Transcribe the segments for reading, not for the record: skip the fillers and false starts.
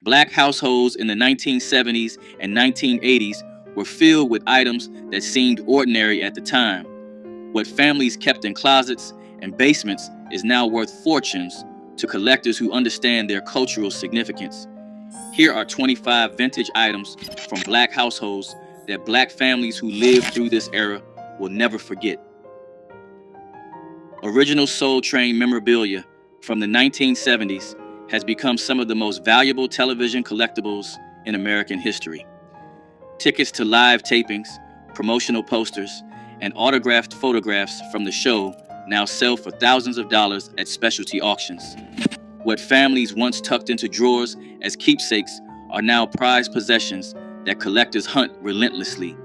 Black households in the 1970s and 1980s were filled with items that seemed ordinary at the time. What families kept in closets and basements is now worth fortunes to collectors who understand their cultural significance. Here are 25 vintage items from Black households that Black families who lived through this era will never forget. Original Soul Train memorabilia from the 1970s has become some of the most valuable television collectibles in American history. Tickets to live tapings, promotional posters, and autographed photographs from the show now sell for thousands of dollars at specialty auctions. What families once tucked into drawers as keepsakes are now prized possessions that collectors hunt relentlessly.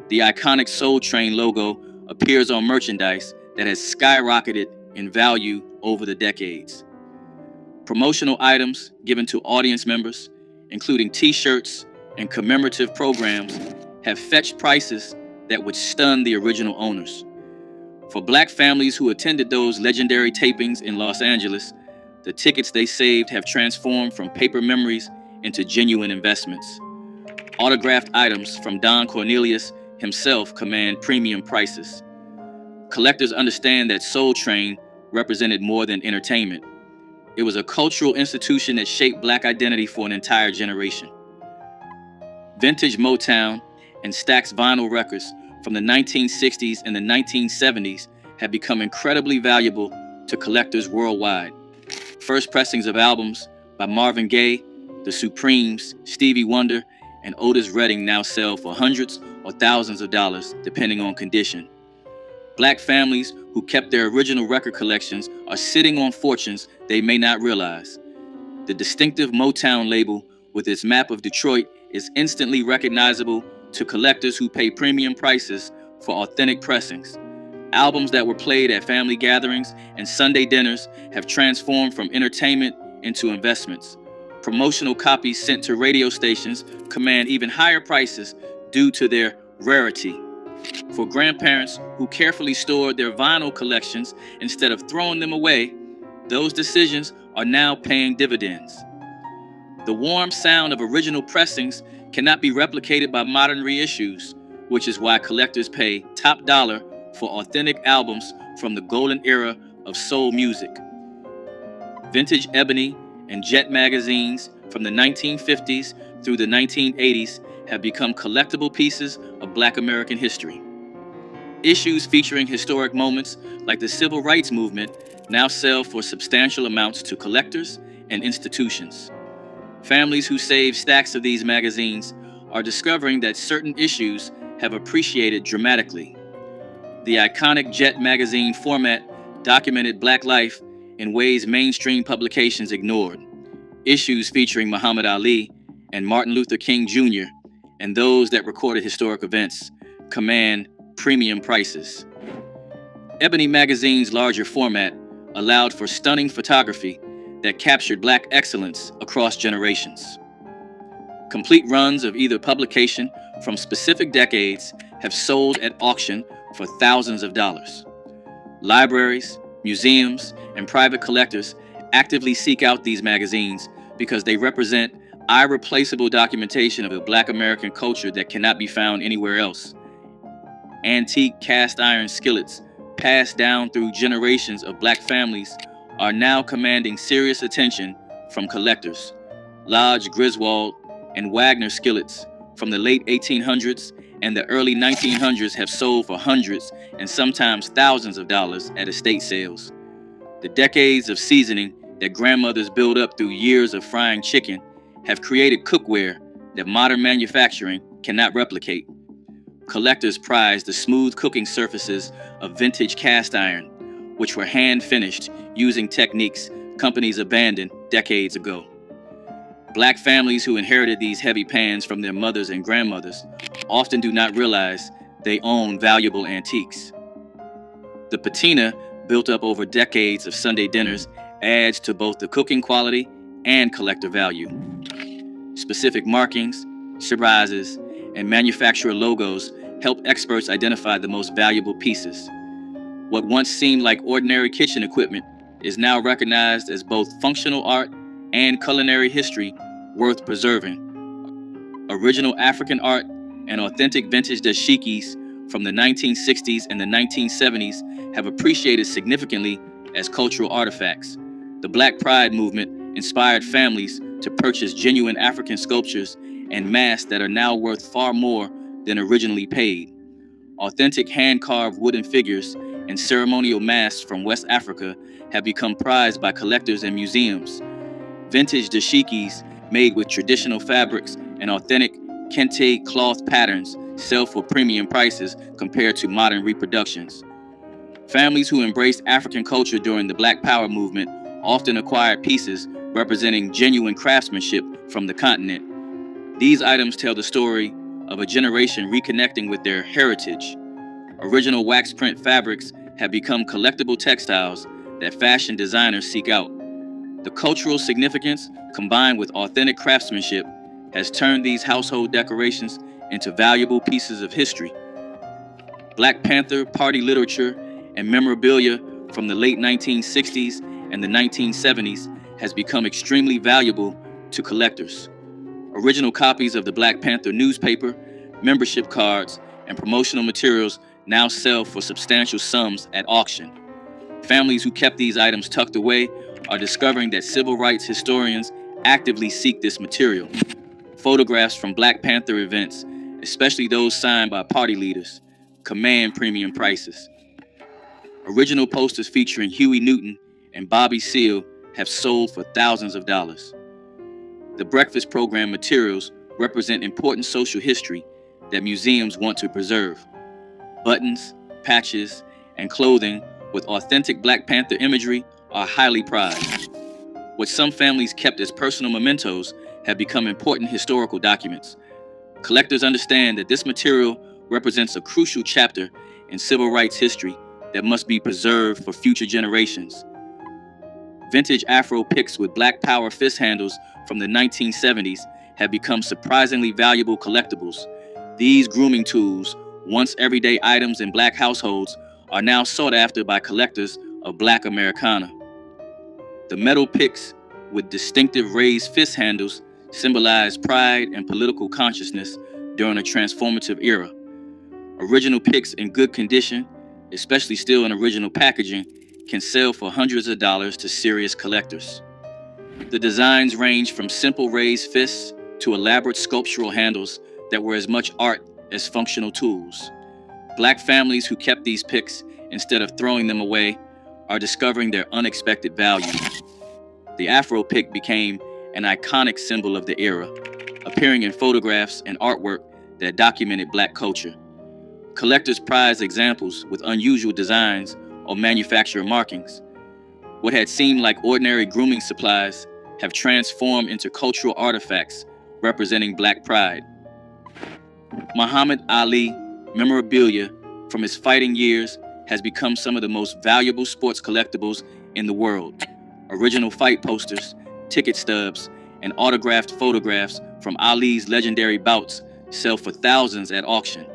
The iconic Soul Train logo appears on merchandise that has skyrocketed in value over the decades. Promotional items given to audience members, including t-shirts and commemorative programs, have fetched prices that would stun the original owners. For Black families who attended those legendary tapings in Los Angeles, the tickets they saved have transformed from paper memories into genuine investments. Autographed items from Don Cornelius himself command premium prices. Collectors understand that Soul Train represented more than entertainment. It was a cultural institution that shaped Black identity for an entire generation. Vintage Motown and Stax vinyl records from the 1960s and the 1970s have become incredibly valuable to collectors worldwide. First pressings of albums by Marvin Gaye, The Supremes, Stevie Wonder, and Otis Redding now sell for hundreds or thousands of dollars, depending on condition. Black families who kept their original record collections are sitting on fortunes they may not realize. The distinctive Motown label with its map of Detroit is instantly recognizable to collectors who pay premium prices for authentic pressings. Albums that were played at family gatherings and Sunday dinners have transformed from entertainment into investments. Promotional copies sent to radio stations command even higher prices due to their rarity. For grandparents who carefully stored their vinyl collections instead of throwing them away, those decisions are now paying dividends. The warm sound of original pressings cannot be replicated by modern reissues, which is why collectors pay top dollar for authentic albums from the golden era of soul music. Vintage Ebony and Jet magazines from the 1950s through the 1980s have become collectible pieces of Black American history. Issues featuring historic moments like the Civil Rights Movement now sell for substantial amounts to collectors and institutions. Families who save stacks of these magazines are discovering that certain issues have appreciated dramatically. The iconic Jet magazine format documented Black life in ways mainstream publications ignored. Issues featuring Muhammad Ali and Martin Luther King Jr. and those that recorded historic events command premium prices. Ebony magazine's larger format allowed for stunning photography that captured Black excellence across generations. Complete runs of either publication from specific decades have sold at auction for thousands of dollars. Libraries, museums, and private collectors actively seek out these magazines because they represent irreplaceable documentation of the Black American culture that cannot be found anywhere else. Antique cast iron skillets passed down through generations of Black families are now commanding serious attention from collectors. Lodge Griswold and Wagner skillets from the late 1800s and the early 1900s have sold for hundreds and sometimes thousands of dollars at estate sales. The decades of seasoning that grandmothers built up through years of frying chicken have created cookware that modern manufacturing cannot replicate. Collectors prize the smooth cooking surfaces of vintage cast iron, which were hand-finished using techniques companies abandoned decades ago. Black families who inherited these heavy pans from their mothers and grandmothers often do not realize they own valuable antiques. The patina built up over decades of Sunday dinners adds to both the cooking quality and collector value. Specific markings, shirazes, and manufacturer logos help experts identify the most valuable pieces. What once seemed like ordinary kitchen equipment is now recognized as both functional art and culinary history worth preserving. Original African art and authentic vintage dashikis from the 1960s and the 1970s have appreciated significantly as cultural artifacts. The Black Pride movement inspired families to purchase genuine African sculptures and masks that are now worth far more than originally paid. Authentic hand-carved wooden figures and ceremonial masks from West Africa have become prized by collectors and museums. Vintage dashikis made with traditional fabrics and authentic kente cloth patterns sell for premium prices compared to modern reproductions. Families who embraced African culture during the Black Power movement often acquired pieces representing genuine craftsmanship from the continent. These items tell the story of a generation reconnecting with their heritage. Original wax print fabrics have become collectible textiles that fashion designers seek out. The cultural significance, combined with authentic craftsmanship, has turned these household decorations into valuable pieces of history. Black Panther party literature and memorabilia from the late 1960s and the 1970s has become extremely valuable to collectors. Original copies of the Black Panther newspaper, membership cards, and promotional materials now sell for substantial sums at auction. Families who kept these items tucked away are discovering that civil rights historians actively seek this material. Photographs from Black Panther events, especially those signed by party leaders, command premium prices. Original posters featuring Huey Newton and Bobby Seale have sold for thousands of dollars. The breakfast program materials represent important social history that museums want to preserve. Buttons, patches, and clothing with authentic Black Panther imagery are highly prized. What some families kept as personal mementos have become important historical documents. Collectors understand that this material represents a crucial chapter in civil rights history that must be preserved for future generations. Vintage Afro picks with Black Power fist handles from the 1970s have become surprisingly valuable collectibles. These grooming tools, once everyday items in Black households, are now sought after by collectors of Black Americana. The metal picks with distinctive raised fist handles symbolize pride and political consciousness during a transformative era. Original picks in good condition, especially still in original packaging, can sell for hundreds of dollars to serious collectors. The designs range from simple raised fists to elaborate sculptural handles that were as much art as functional tools. Black families who kept these picks instead of throwing them away are discovering their unexpected value. The Afro pick became an iconic symbol of the era, appearing in photographs and artwork that documented Black culture. Collectors prize examples with unusual designs or manufacturer markings. What had seemed like ordinary grooming supplies have transformed into cultural artifacts representing Black pride. Muhammad Ali memorabilia from his fighting years has become some of the most valuable sports collectibles in the world. Original fight posters, ticket stubs, and autographed photographs from Ali's legendary bouts sell for thousands at auction.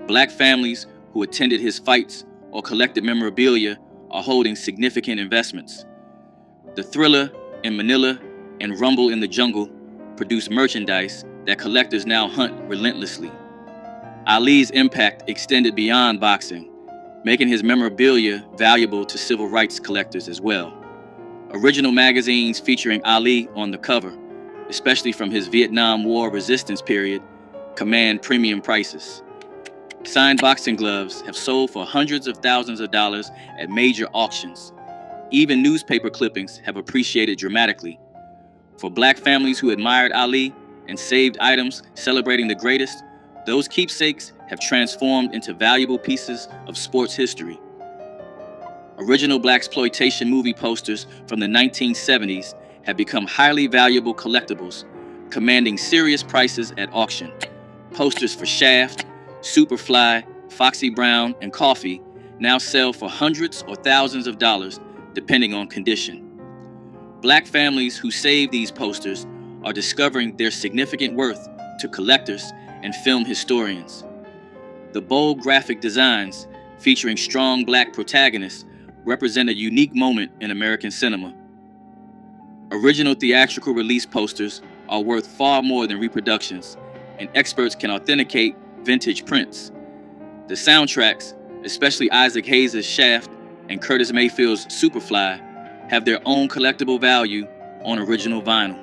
Black families who attended his fights or collected memorabilia are holding significant investments. The Thriller in Manila and Rumble in the Jungle produce merchandise that collectors now hunt relentlessly. Ali's impact extended beyond boxing, making his memorabilia valuable to civil rights collectors as well. Original magazines featuring Ali on the cover, especially from his Vietnam War resistance period, command premium prices. Signed boxing gloves have sold for hundreds of thousands of dollars at major auctions. Even newspaper clippings have appreciated dramatically. For Black families who admired Ali and saved items celebrating the greatest, those keepsakes have transformed into valuable pieces of sports history. Original blaxploitation movie posters from the 1970s have become highly valuable collectibles, commanding serious prices at auction. Posters for Shaft, Superfly, Foxy Brown, and Coffee now sell for hundreds or thousands of dollars, depending on condition. Black families who save these posters are discovering their significant worth to collectors and film historians. The bold graphic designs, featuring strong Black protagonists, represent a unique moment in American cinema. Original theatrical release posters are worth far more than reproductions, and experts can authenticate vintage prints. The soundtracks, especially Isaac Hayes' Shaft and Curtis Mayfield's Superfly, have their own collectible value on original vinyl.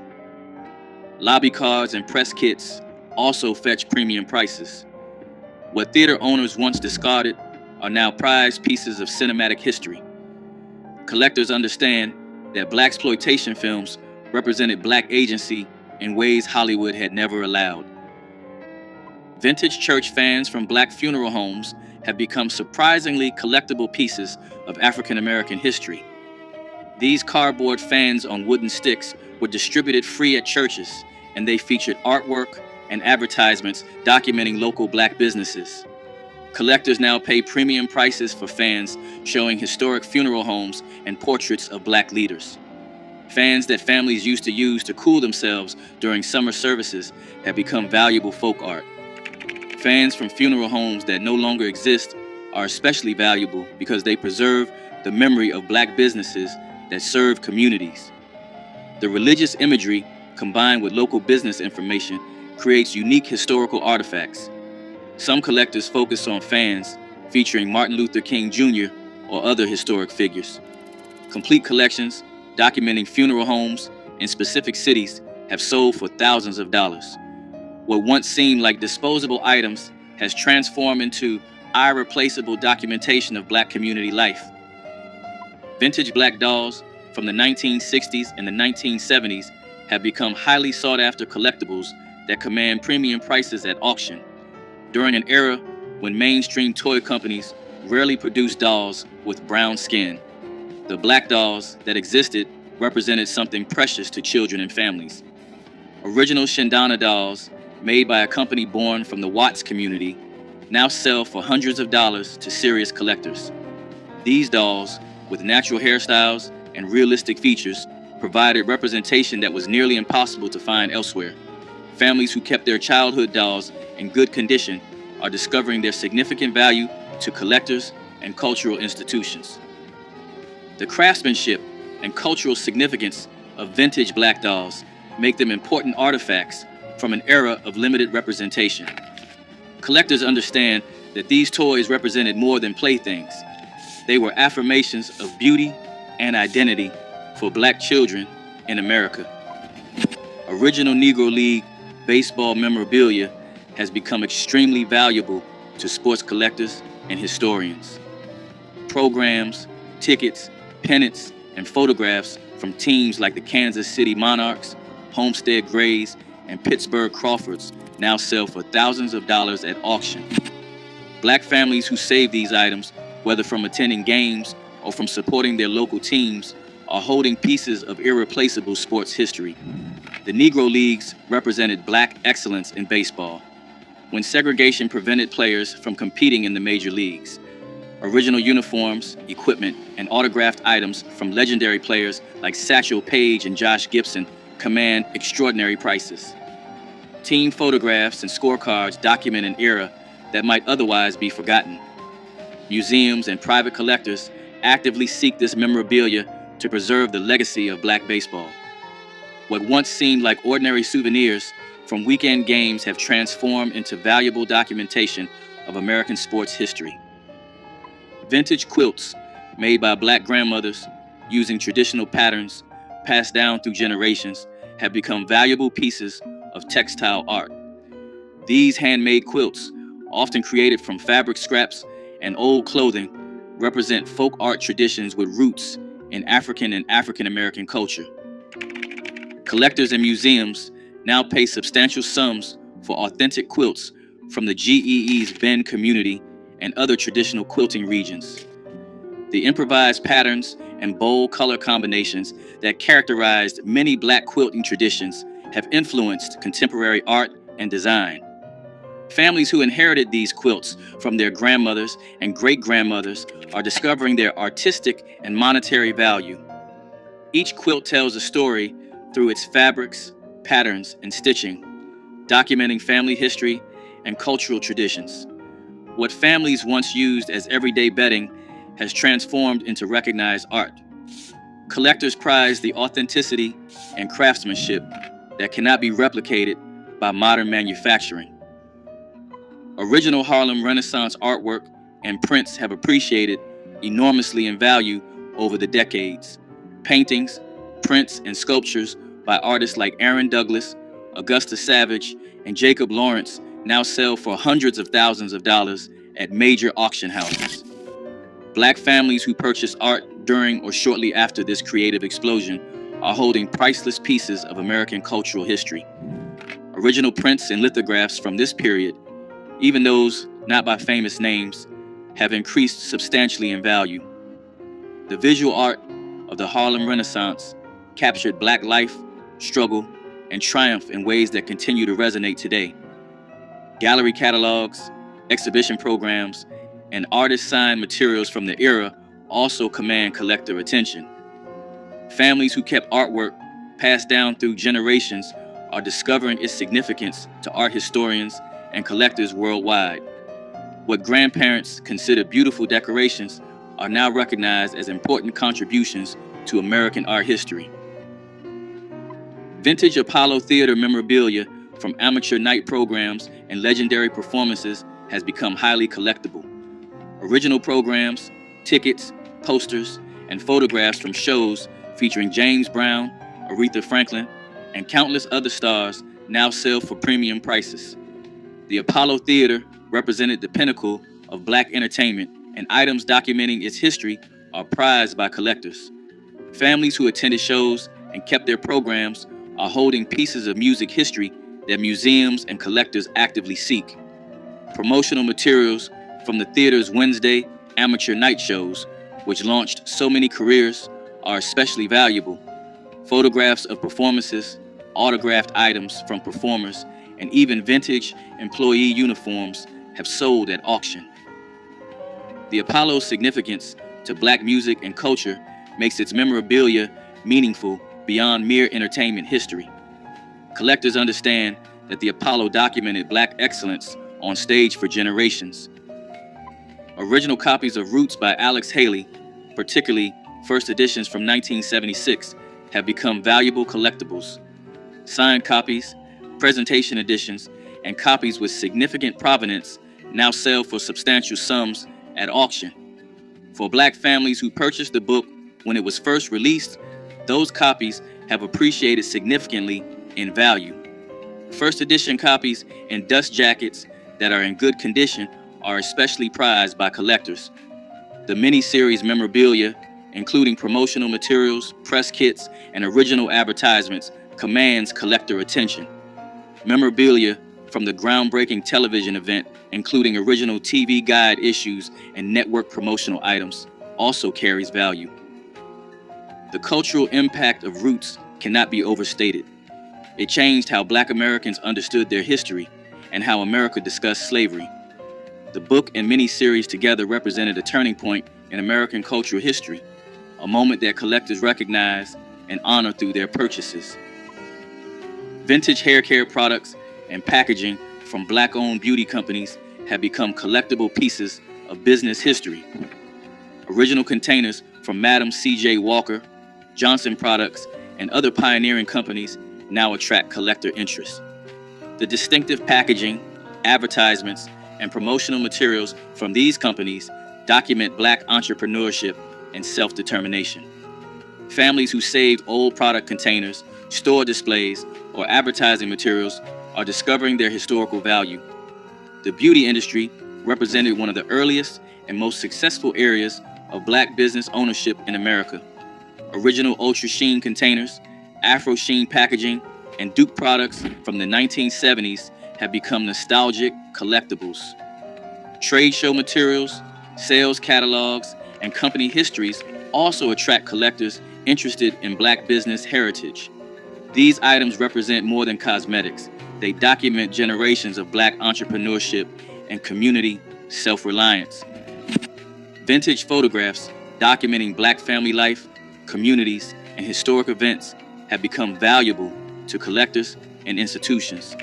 Lobby cards and press kits also fetch premium prices. What theater owners once discarded are now prized pieces of cinematic history. Collectors understand that blaxploitation films represented Black agency in ways Hollywood had never allowed. Vintage church fans from Black funeral homes have become surprisingly collectible pieces of African American history. These cardboard fans on wooden sticks were distributed free at churches, and they featured artwork and advertisements documenting local Black businesses. Collectors now pay premium prices for fans showing historic funeral homes and portraits of Black leaders. Fans that families used to use to cool themselves during summer services have become valuable folk art. Fans from funeral homes that no longer exist are especially valuable because they preserve the memory of Black businesses that serve communities. The religious imagery, combined with local business information, creates unique historical artifacts. Some collectors focus on fans featuring Martin Luther King Jr. or other historic figures. Complete collections documenting funeral homes in specific cities have sold for thousands of dollars. What once seemed like disposable items has transformed into irreplaceable documentation of Black community life. Vintage Black dolls from the 1960s and the 1970s have become highly sought-after collectibles that command premium prices at auction. During an era when mainstream toy companies rarely produced dolls with brown skin, the Black dolls that existed represented something precious to children and families. Original Shindana dolls, made by a company born from the Watts community, now sell for hundreds of dollars to serious collectors. These dolls, with natural hairstyles and realistic features, provided representation that was nearly impossible to find elsewhere. Families who kept their childhood dolls in good condition are discovering their significant value to collectors and cultural institutions. The craftsmanship and cultural significance of vintage Black dolls make them important artifacts from an era of limited representation. Collectors understand that these toys represented more than playthings. They were affirmations of beauty and identity for Black children in America. Original Negro League baseball memorabilia has become extremely valuable to sports collectors and historians. Programs, tickets, pennants, and photographs from teams like the Kansas City Monarchs, Homestead Grays, and Pittsburgh Crawfords now sell for thousands of dollars at auction. Black families who save these items, whether from attending games or from supporting their local teams, are holding pieces of irreplaceable sports history. The Negro Leagues represented Black excellence in baseball, when segregation prevented players from competing in the major leagues. Original uniforms, equipment, and autographed items from legendary players like Satchel Paige and Josh Gibson command extraordinary prices. Team photographs and scorecards document an era that might otherwise be forgotten. Museums and private collectors actively seek this memorabilia to preserve the legacy of Black baseball. What once seemed like ordinary souvenirs from weekend games have transformed into valuable documentation of American sports history. Vintage quilts made by Black grandmothers using traditional patterns passed down through generations have become valuable pieces of textile art. These handmade quilts, often created from fabric scraps and old clothing, represent folk art traditions with roots in African and African American culture. Collectors and museums now pay substantial sums for authentic quilts from the GEE's Bend community and other traditional quilting regions. The improvised patterns and bold color combinations that characterized many Black quilting traditions have influenced contemporary art and design. Families who inherited these quilts from their grandmothers and great-grandmothers are discovering their artistic and monetary value. Each quilt tells a story through its fabrics, patterns, and stitching, documenting family history and cultural traditions. What families once used as everyday bedding has transformed into recognized art. Collectors prize the authenticity and craftsmanship that cannot be replicated by modern manufacturing. Original Harlem Renaissance artwork and prints have appreciated enormously in value over the decades. Paintings, prints, and sculptures by artists like Aaron Douglas, Augusta Savage, and Jacob Lawrence now sell for hundreds of thousands of dollars at major auction houses. Black families who purchase art during or shortly after this creative explosion are holding priceless pieces of American cultural history. Original prints and lithographs from this period, even those not by famous names, have increased substantially in value. The visual art of the Harlem Renaissance captured Black life, struggle, and triumph in ways that continue to resonate today. Gallery catalogs, exhibition programs, and artist-signed materials from the era also command collector attention. Families who kept artwork passed down through generations are discovering its significance to art historians and collectors worldwide. What grandparents considered beautiful decorations are now recognized as important contributions to American art history. Vintage Apollo Theater memorabilia from amateur night programs and legendary performances has become highly collectible. Original programs, tickets, posters, and photographs from shows featuring James Brown, Aretha Franklin, and countless other stars now sell for premium prices. The Apollo Theater represented the pinnacle of Black entertainment, and items documenting its history are prized by collectors. Families who attended shows and kept their programs are holding pieces of music history that museums and collectors actively seek. Promotional materials from the theater's Wednesday amateur night shows, which launched so many careers, are especially valuable. Photographs of performances, autographed items from performers, and even vintage employee uniforms have sold at auction. The Apollo's significance to Black music and culture makes its memorabilia meaningful beyond mere entertainment history. Collectors understand that the Apollo documented Black excellence on stage for generations. Original copies of Roots by Alex Haley, particularly first editions from 1976, have become valuable collectibles. Signed copies, presentation editions, and copies with significant provenance now sell for substantial sums at auction. For Black families who purchased the book when it was first released, those copies have appreciated significantly in value. First edition copies in dust jackets that are in good condition are especially prized by collectors. The mini-series memorabilia, including promotional materials, press kits, and original advertisements, commands collector attention. Memorabilia from the groundbreaking television event, including original TV guide issues and network promotional items, also carries value. The cultural impact of Roots cannot be overstated. It changed how Black Americans understood their history and how America discussed slavery. The book and mini-series together represented a turning point in American cultural history, a moment that collectors recognize and honor through their purchases. Vintage hair care products and packaging from Black-owned beauty companies have become collectible pieces of business history. Original containers from Madam C.J. Walker, Johnson Products, and other pioneering companies now attract collector interest. The distinctive packaging, advertisements, and promotional materials from these companies document Black entrepreneurship and self-determination. Families who saved old product containers, store displays, or advertising materials are discovering their historical value. The beauty industry represented one of the earliest and most successful areas of Black business ownership in America. Original Ultra Sheen containers, Afro Sheen packaging, and Duke products from the 1970s have become nostalgic collectibles. Trade show materials, sales catalogs, and company histories also attract collectors interested in Black business heritage. These items represent more than cosmetics. They document generations of Black entrepreneurship and community self-reliance. Vintage photographs documenting Black family life, communities, and historic events have become valuable to collectors and institutions.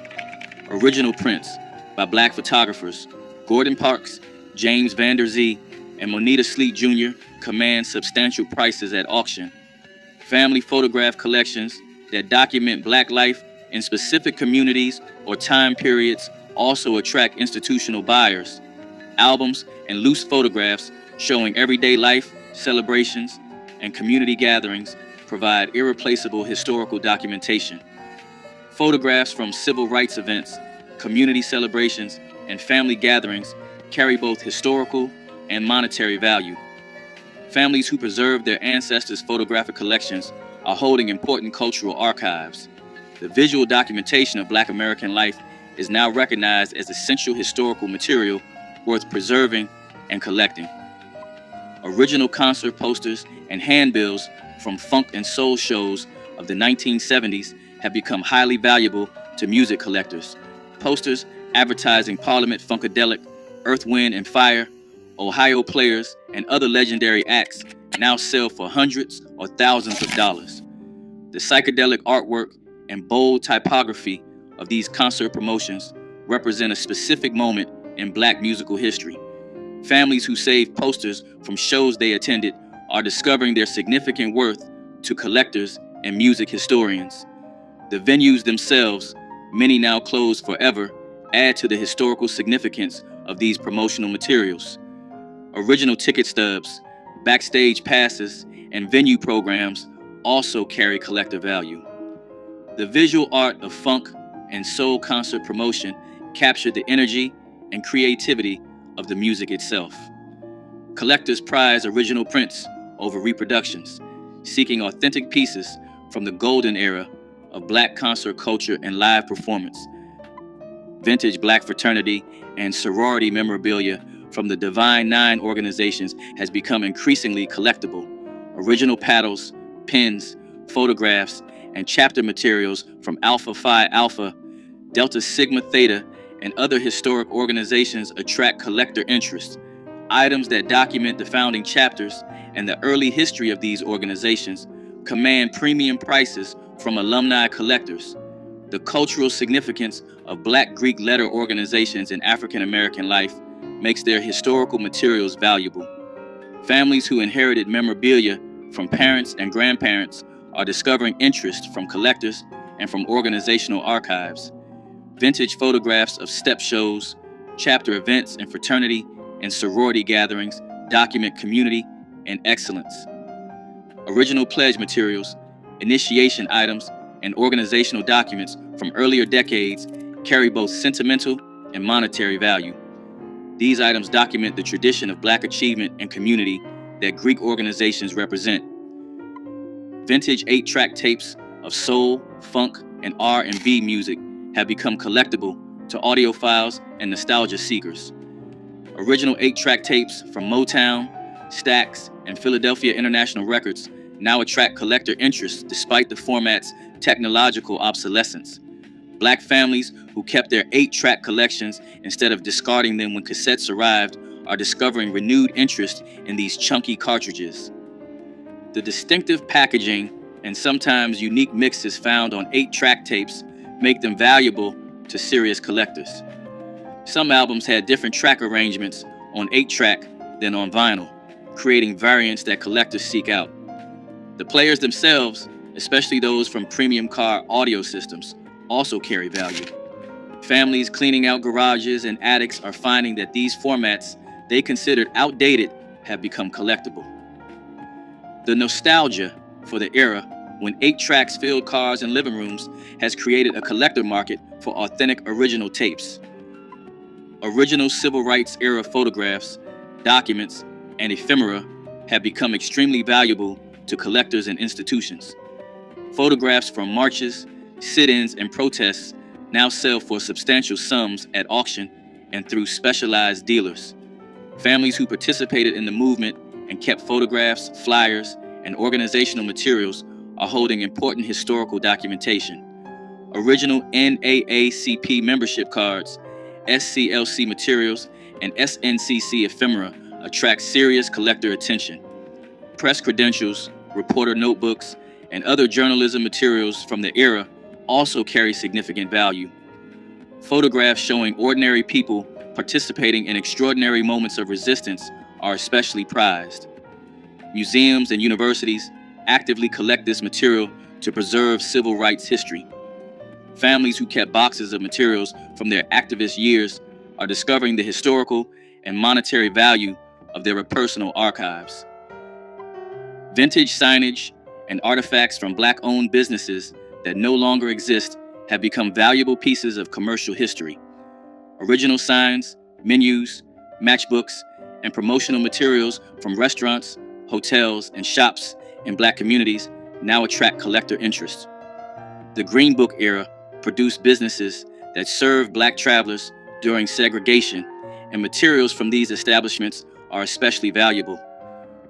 Original prints by Black photographers Gordon Parks, James Vander Zee, and Moneta Sleet Jr. command substantial prices at auction. Family photograph collections that document Black life in specific communities or time periods also attract institutional buyers. Albums and loose photographs showing everyday life, celebrations, and community gatherings provide irreplaceable historical documentation. Photographs from civil rights events, community celebrations, and family gatherings carry both historical and monetary value. Families who preserve their ancestors' photographic collections are holding important cultural archives. The visual documentation of Black American life is now recognized as essential historical material worth preserving and collecting. Original concert posters and handbills from funk and soul shows of the 1970s have become highly valuable to music collectors. Posters advertising Parliament Funkadelic, Earth, Wind and Fire, Ohio Players, and other legendary acts now sell for hundreds or thousands of dollars. The psychedelic artwork and bold typography of these concert promotions represent a specific moment in Black musical history. Families who saved posters from shows they attended are discovering their significant worth to collectors and music historians. The venues themselves, many now closed forever, add to the historical significance of these promotional materials. Original ticket stubs, backstage passes, and venue programs also carry collector value. The visual art of funk and soul concert promotion captured the energy and creativity of the music itself. Collectors prize original prints over reproductions, seeking authentic pieces from the golden era of Black concert culture and live performance. Vintage Black fraternity and sorority memorabilia from the Divine Nine organizations has become increasingly collectible. Original paddles, pins, photographs, and chapter materials from Alpha Phi Alpha, Delta Sigma Theta, and other historic organizations attract collector interest. Items that document the founding chapters and the early history of these organizations command premium prices from alumni collectors. The cultural significance of Black Greek letter organizations in African American life makes their historical materials valuable. Families who inherited memorabilia from parents and grandparents are discovering interest from collectors and from organizational archives. Vintage photographs of step shows, chapter events, and fraternity and sorority gatherings document community and excellence. Original pledge materials, initiation items, and organizational documents from earlier decades carry both sentimental and monetary value. These items document the tradition of Black achievement and community that Greek organizations represent. Vintage 8-track tapes of soul, funk, and R&B music have become collectible to audiophiles and nostalgia seekers. Original 8-track tapes from Motown, Stax, and Philadelphia International Records now attract collector interest despite the format's technological obsolescence. Black families who kept their 8-track collections instead of discarding them when cassettes arrived are discovering renewed interest in these chunky cartridges. The distinctive packaging and sometimes unique mixes found on 8-track tapes make them valuable to serious collectors. Some albums had different track arrangements on 8-track than on vinyl, creating variants that collectors seek out. The players themselves, especially those from premium car audio systems, also carry value. Families cleaning out garages and attics are finding that these formats they considered outdated have become collectible. The nostalgia for the era when 8-tracks filled cars and living rooms has created a collector market for authentic original tapes. Original civil rights era photographs, documents, and ephemera have become extremely valuable to collectors and institutions. Photographs from marches, sit-ins, and protests now sell for substantial sums at auction and through specialized dealers. Families who participated in the movement and kept photographs, flyers, and organizational materials are holding important historical documentation. Original NAACP membership cards, SCLC materials, and SNCC ephemera attract serious collector attention. Press credentials, reporter notebooks, and other journalism materials from the era also carry significant value. Photographs showing ordinary people participating in extraordinary moments of resistance are especially prized. Museums and universities actively collect this material to preserve civil rights history. Families who kept boxes of materials from their activist years are discovering the historical and monetary value of their personal archives. Vintage signage and artifacts from Black-owned businesses that no longer exist have become valuable pieces of commercial history. Original signs, menus, matchbooks, and promotional materials from restaurants, hotels, and shops in Black communities now attract collector interest. The Green Book era produced businesses that served Black travelers during segregation, and materials from these establishments are especially valuable.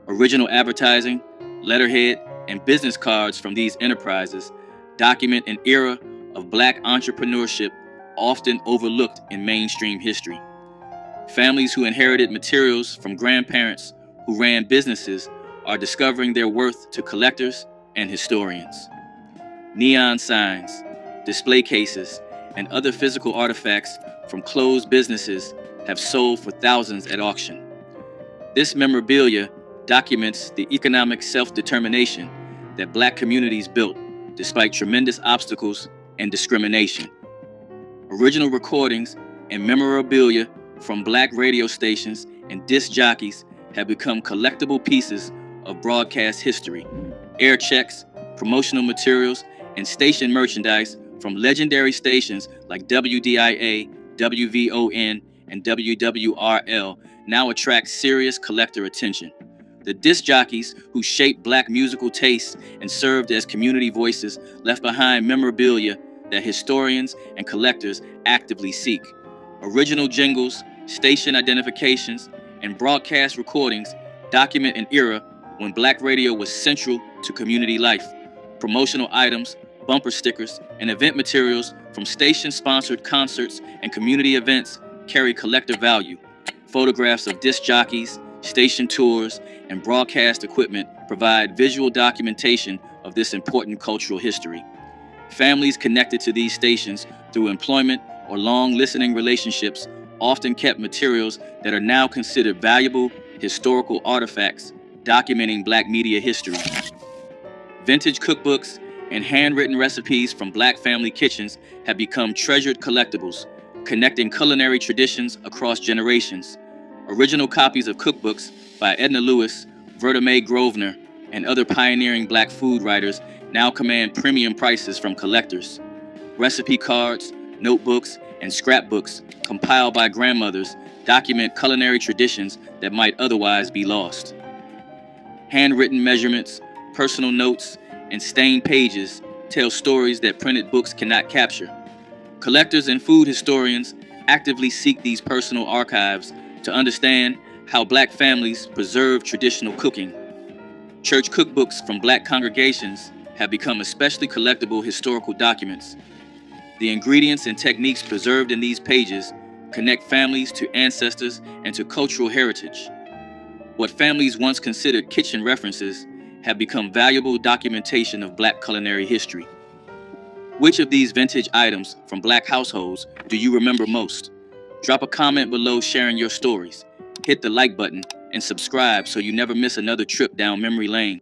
Original advertising, letterhead, and business cards from these enterprises document an era of Black entrepreneurship often overlooked in mainstream history. Families who inherited materials from grandparents who ran businesses are discovering their worth to collectors and historians. Neon signs, display cases, and other physical artifacts from closed businesses have sold for thousands at auction. This memorabilia documents the economic self-determination that Black communities built despite tremendous obstacles and discrimination. Original recordings and memorabilia from Black radio stations and disc jockeys have become collectible pieces of broadcast history. Air checks, promotional materials, and station merchandise from legendary stations like WDIA, WVON, and WWRL now attract serious collector attention. The disc jockeys who shaped Black musical tastes and served as community voices left behind memorabilia that historians and collectors actively seek. Original jingles, station identifications, and broadcast recordings document an era when Black radio was central to community life. Promotional items, bumper stickers, and event materials from station-sponsored concerts and community events carry collector value. Photographs of disc jockeys, station tours, and broadcast equipment provide visual documentation of this important cultural history. Families connected to these stations through employment or long listening relationships often kept materials that are now considered valuable historical artifacts documenting Black media history. Vintage cookbooks and handwritten recipes from Black family kitchens have become treasured collectibles, connecting culinary traditions across generations. Original copies of cookbooks by Edna Lewis, Verta Mae Grosvenor, and other pioneering Black food writers now command premium prices from collectors. Recipe cards, notebooks, and scrapbooks compiled by grandmothers document culinary traditions that might otherwise be lost. Handwritten measurements, personal notes, and stained pages tell stories that printed books cannot capture. Collectors and food historians actively seek these personal archives to understand how Black families preserve traditional cooking. Church cookbooks from Black congregations have become especially collectible historical documents. The ingredients and techniques preserved in these pages connect families to ancestors and to cultural heritage. What families once considered kitchen references have become valuable documentation of Black culinary history. Which of these vintage items from Black households do you remember most? Drop a comment below sharing your stories. Hit the like button and subscribe so you never miss another trip down memory lane.